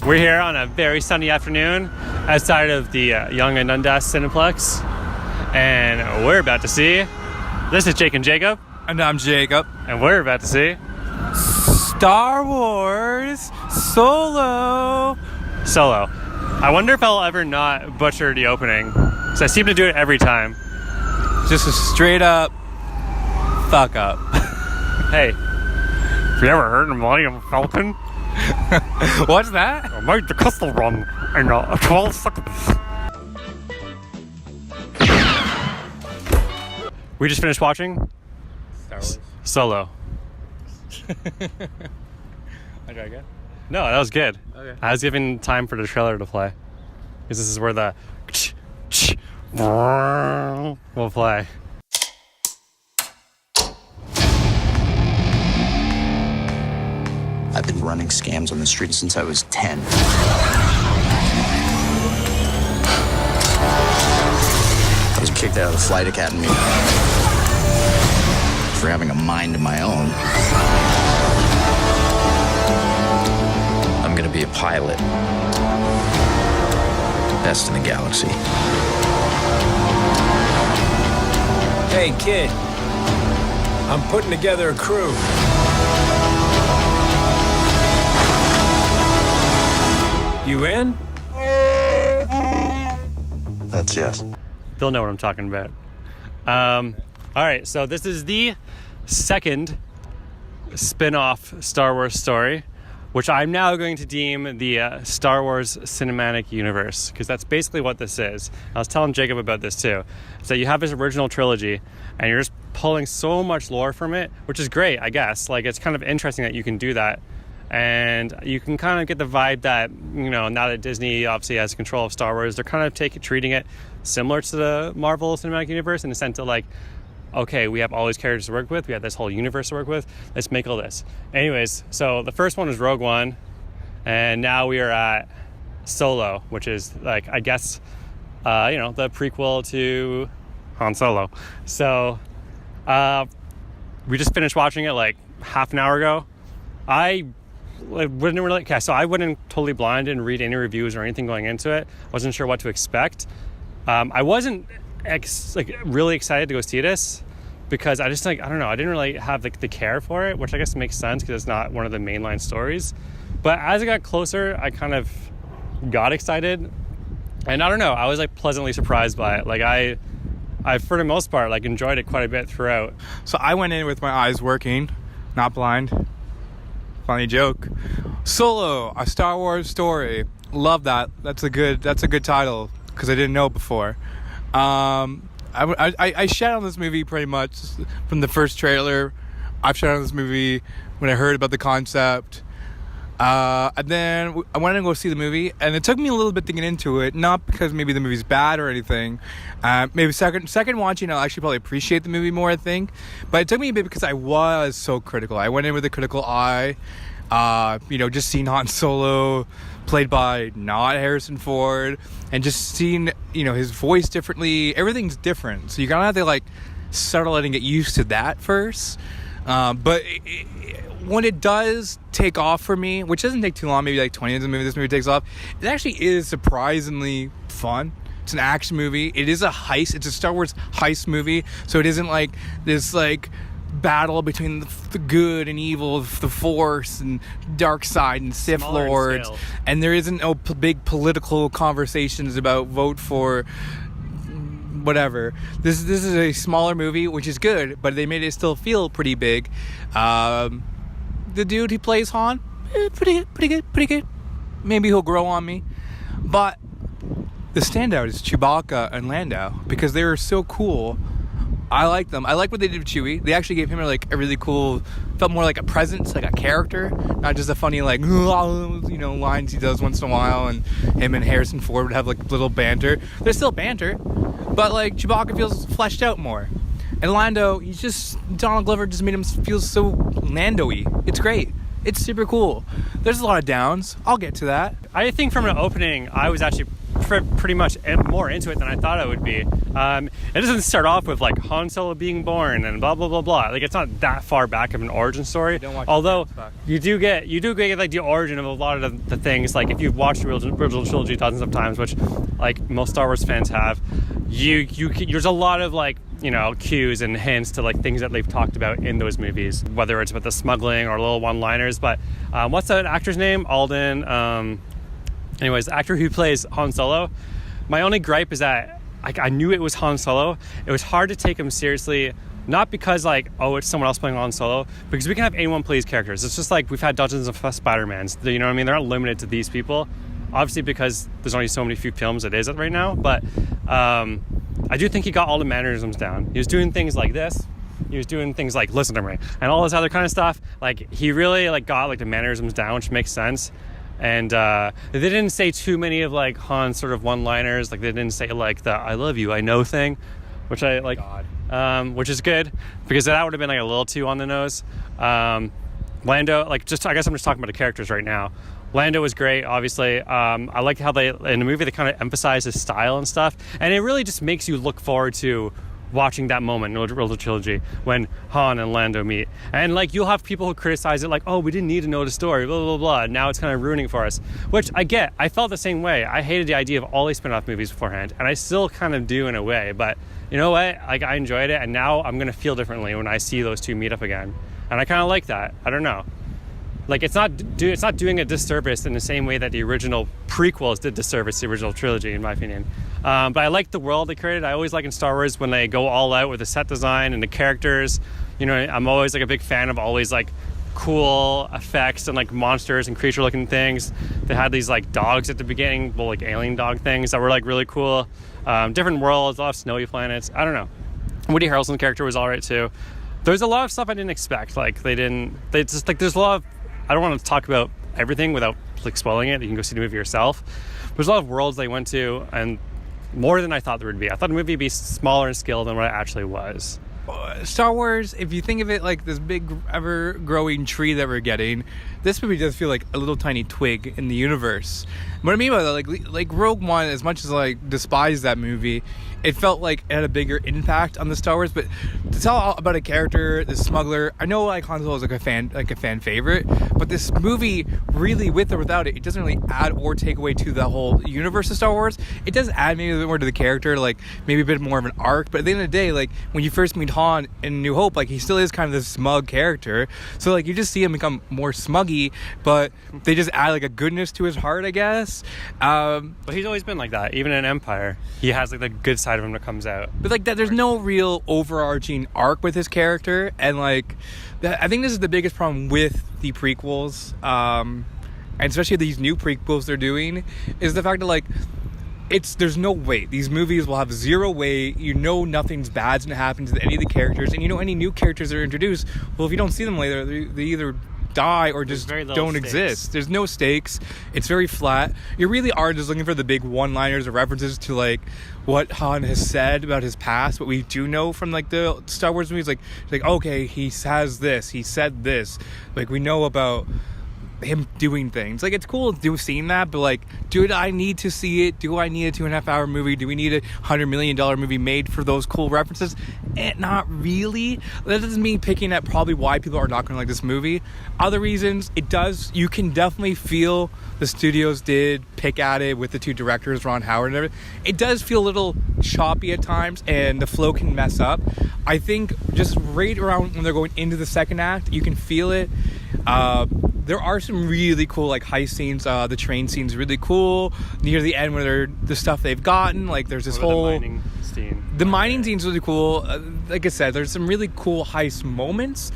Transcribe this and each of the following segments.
We're here on a very sunny afternoon outside of the Yonge and Dundas Cineplex, and we're about to see. This is Jake and Jacob, and I'm Jacob, and we're about to see Star Wars Solo. I wonder if I'll ever not butcher the opening, because I seem to do it every time. Just a straight up fuck up. Hey, have you ever heard of Millennium Falcon? What's that? I made the Crystal Run in 12 seconds. We just finished watching Star Wars Solo. I try again? No, that was good. Okay. I was giving time for the trailer to play, because this is where the will play. I've been running scams on the street since I was 10. I was kicked out of the flight academy for having a mind of my own. I'm gonna be a pilot. Best in the galaxy. Hey, kid. I'm putting together a crew. You in? That's yes. They'll know what I'm talking about. All right, so this is the second spin-off Star Wars story, which I'm now going to deem the Star Wars Cinematic Universe, because that's basically what this is. I was telling Jacob about this too. So you have this original trilogy, and you're just pulling so much lore from it, which is great, I guess. Like, it's kind of interesting that you can do that. And you can kind of get the vibe that, you know, now that Disney obviously has control of Star Wars, they're kind of treating it similar to the Marvel Cinematic Universe, in the sense of like, okay, we have all these characters to work with, we have this whole universe to work with, let's make all this. Anyways, so the first one was Rogue One, and now we are at Solo, which is like, I guess, the prequel to Han Solo. So we just finished watching it like half an hour ago. I wouldn't really, so I wouldn't totally blind and read any reviews or anything going into it. Wasn't sure what to expect. I wasn't really excited to go see this, because I just I don't know, I didn't really have the care for it, which I guess makes sense because it's not one of the mainline stories. But as it got closer, I kind of got excited, and I don't know, I was like pleasantly surprised by it. Like I for the most part enjoyed it quite a bit throughout. So I went in with my eyes working, not blind. Funny joke. Solo, a Star Wars story. Love that. That's a good title, because I didn't know before. I shat on this movie pretty much from the first trailer. I've shat on this movie when I heard about the concept. And then I wanted to go see the movie, and it took me a little bit to get into it, not because maybe the movie's bad or anything. Maybe second watching, I'll actually probably appreciate the movie more, I think. But it took me a bit because I was so critical. I went in with a critical eye. Just seeing Han Solo played by not Harrison Ford, and just seeing, his voice differently. Everything's different, so you gotta have to settle it and get used to that first. But when it does take off for me, which doesn't take too long, maybe 20 minutes of the movie, this movie takes off, it actually is surprisingly fun. It's an action movie. It is a heist. It's a Star Wars heist movie, so it isn't this battle between the good and evil, the Force and dark side and Sith Lords, and there isn't no big political conversations about vote for whatever. This is a smaller movie, which is good, but they made it still feel pretty big. The dude who plays Han, pretty good. Maybe he'll grow on me, but the standout is Chewbacca and Lando, because they were so cool. I like them. I like what they did with Chewie. They actually gave him a really cool, felt more like a presence, like a character, not just a funny lines he does once in a while, and him and Harrison Ford would have little banter. There's still banter, but Chewbacca feels fleshed out more. And Lando, Donald Glover just made him feel so Lando-y. It's great. It's super cool. There's a lot of downs. I'll get to that. I think from an opening, I was actually pretty much more into it than I thought I would be. It doesn't start off with like Han Solo being born and blah blah blah blah. Like it's not that far back of an origin story. Although you do get like the origin of a lot of the things. Like if you've watched the original trilogy dozens of times, which like most Star Wars fans have, there's a lot of like, you know, cues and hints to like things that they've talked about in those movies, whether it's with the smuggling or little one-liners. But what's that actor's name? Alden. Anyways, the actor who plays Han Solo, my only gripe is that I knew it was Han Solo. It was hard to take him seriously, not because like, oh, it's someone else playing Han Solo, because we can have anyone play these characters. It's just like we've had dozens of Spider-Mans. You know what I mean? They're not limited to these people. Obviously, because there's only so many few films it is right now. But I do think he got all the mannerisms down. He was doing things like this. He was doing things like listen to me and all this other kind of stuff. Like he really like got like the mannerisms down, which makes sense. And they didn't say too many of like Han's sort of one-liners. Like they didn't say like the "I love you, I know" thing, which I like, which is good because that would have been like a little too on the nose. Lando, like I guess I'm just talking about the characters right now. Lando was great, obviously. I like how they in the movie they kind of emphasize his style and stuff, and it really just makes you look forward to watching that moment in the original trilogy when Han and Lando meet. And like you'll have people who criticize it like, oh, we didn't need to know the story, blah blah blah. Now it's kind of ruining for us, which I get. I felt the same way. I hated the idea of all these spin-off movies beforehand, and I still kind of do in a way. But you know what? Like I enjoyed it, and now I'm gonna feel differently when I see those two meet up again, and I kind of like that. I don't know. Like it's not doing a disservice in the same way that the original prequels did disservice the original trilogy, in my opinion. But I like the world they created. I always like in Star Wars when they go all out with the set design and the characters. You know, I'm always like a big fan of always like cool effects and like monsters and creature looking things. They had these like dogs at the beginning, well, like alien dog things that were like really cool. Different worlds, a lot of snowy planets. I don't know. Woody Harrelson's character was all right too. There's a lot of stuff I didn't expect. Like they just like there's a lot of, I don't want to talk about everything without like spoiling it. You can go see the movie yourself. There's a lot of worlds they went to, and more than I thought there would be. I thought the movie would be smaller in scale than what it actually was. Star Wars, if you think of it like this big ever-growing tree that we're getting, this movie does feel like a little tiny twig in the universe. What I mean by that, like Rogue One, as much as I despise that movie, it felt like it had a bigger impact on the Star Wars. But to tell about a character, the smuggler, I know like Han Solo is like a fan favorite, but this movie really, with or without it, it doesn't really add or take away to the whole universe of Star Wars. It does add maybe a bit more to the character, like maybe a bit more of an arc. But at the end of the day, like when you first meet Han in New Hope, like he still is kind of this smug character. So like you just see him become more smuggy, but they just add like a goodness to his heart, I guess. But he's always been like that. Even in Empire, he has like the good side of him that comes out. But like that, there's no real overarching arc with his character, and like I think this is the biggest problem with the prequels, and especially these new prequels they're doing, is the fact that like there's no weight. These movies will have zero weight. You know nothing's bad's gonna happen to any of the characters, and you know any new characters that are introduced, well, if you don't see them later, they either die or just don't exist. There's no stakes. It's very flat. You really are just looking for the big one-liners or references to like what Han has said about his past, what we do know from like the Star Wars movies, like okay, he has this, he said this, like we know about him doing things. Like it's cool seeing that, but like, do I need to see it? Do I need a 2.5 hour movie? Do we need a $100 million movie made for those cool references? Not really. That doesn't mean picking at probably why people are not going to like this movie. Other reasons, it does, you can definitely feel the studios did pick at it with the two directors, Ron Howard and everything. It does feel a little choppy at times, and the flow can mess up. I think just right around when they're going into the second act, you can feel it. There are some really cool like heist scenes. The train scene's really cool. Near the end, where the stuff they've gotten, like there's this whole mining scene. The mining scene's really cool. Like I said, there's some really cool heist moments.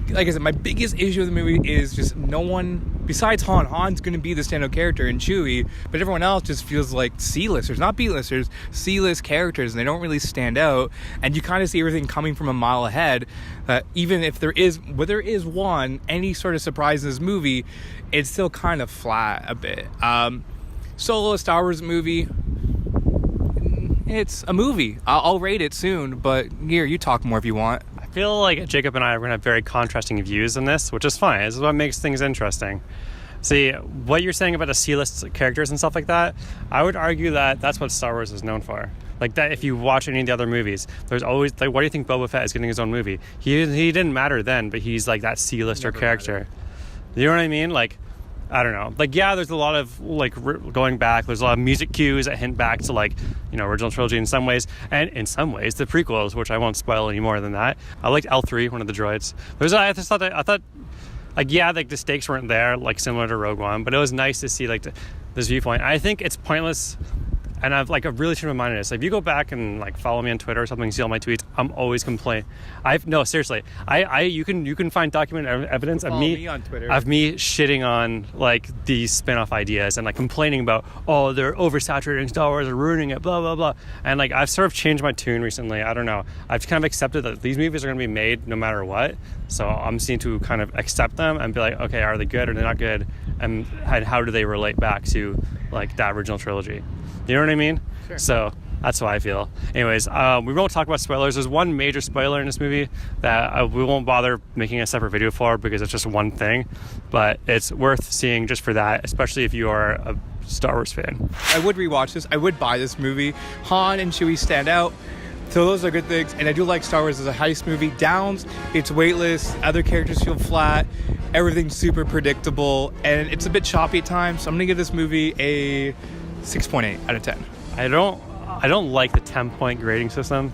Like I said, my biggest issue with the movie is just no one besides Han. Han's going to be the standout character and Chewie, but everyone else just feels like C-listers, not B-listers, C-list characters, and they don't really stand out. And you kind of see everything coming from a mile ahead. Even if there is any sort of surprise in this movie, it's still kind of flat a bit. Solo, a Star Wars movie. It's a movie. I'll rate it soon, but here, you talk more if you want. I feel like Jacob and I are going to have very contrasting views on this, which is fine. This is what makes things interesting. See, what you're saying about the C-list characters and stuff like that, I would argue that that's what Star Wars is known for. Like that, if you watch any of the other movies, there's always like, why do you think Boba Fett is getting his own movie? He didn't matter then, but he's like that C-lister character. You know what I mean? Like, I don't know. Like, yeah, there's a lot of like going back. There's a lot of music cues that hint back to like, original trilogy in some ways, and in some ways the prequels, which I won't spoil any more than that. I liked L3, one of the droids. I thought. Like, yeah, like the stakes weren't there, like similar to Rogue One, but it was nice to see like this viewpoint. I think it's pointless, and I've really should remind this. Like, if you go back and like follow me on Twitter or something, see all my tweets, I'm always complaining. Seriously, you can find documented evidence of me on Twitter. Of me shitting on like these spin-off ideas and like complaining about, oh, they're oversaturating Star Wars or ruining it, blah blah blah. And like I've sort of changed my tune recently. I don't know. I've kind of accepted that these movies are going to be made no matter what. So I'm seeing to kind of accept them and be like, okay, are they good or they're not good, and how do they relate back to like that original trilogy? You know what I mean? Sure. So that's how I feel. Anyways, we won't talk about spoilers. There's one major spoiler in this movie that we won't bother making a separate video for because it's just one thing, but it's worth seeing just for that, especially if you are a Star Wars fan. I would rewatch this. I would buy this movie. Han and Chewie stand out. So those are good things. And I do like Star Wars as a heist movie. Downs, it's weightless. Other characters feel flat. Everything's super predictable. And it's a bit choppy at times. So I'm going to give this movie a 6.8 out of 10. I don't like the 10-point grading system.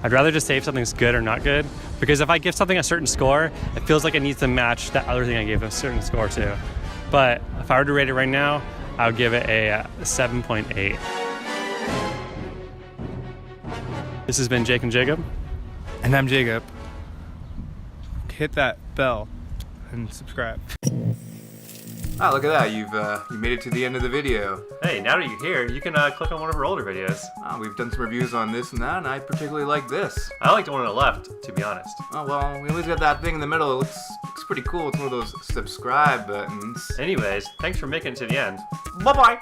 I'd rather just say if something's good or not good, because if I give something a certain score, it feels like it needs to match that other thing I gave a certain score to. But if I were to rate it right now, I would give it a 7.8. This has been Jake and Jacob. And I'm Jacob. Hit that bell and subscribe. Ah, look at that. You made it to the end of the video. Hey, now that you're here, you can click on one of our older videos. We've done some reviews on this and that, and I particularly like this. I liked the one on the left, to be honest. Oh, well, we always got that thing in the middle. It looks pretty cool. It's one of those subscribe buttons. Anyways, thanks for making it to the end. Bye-bye.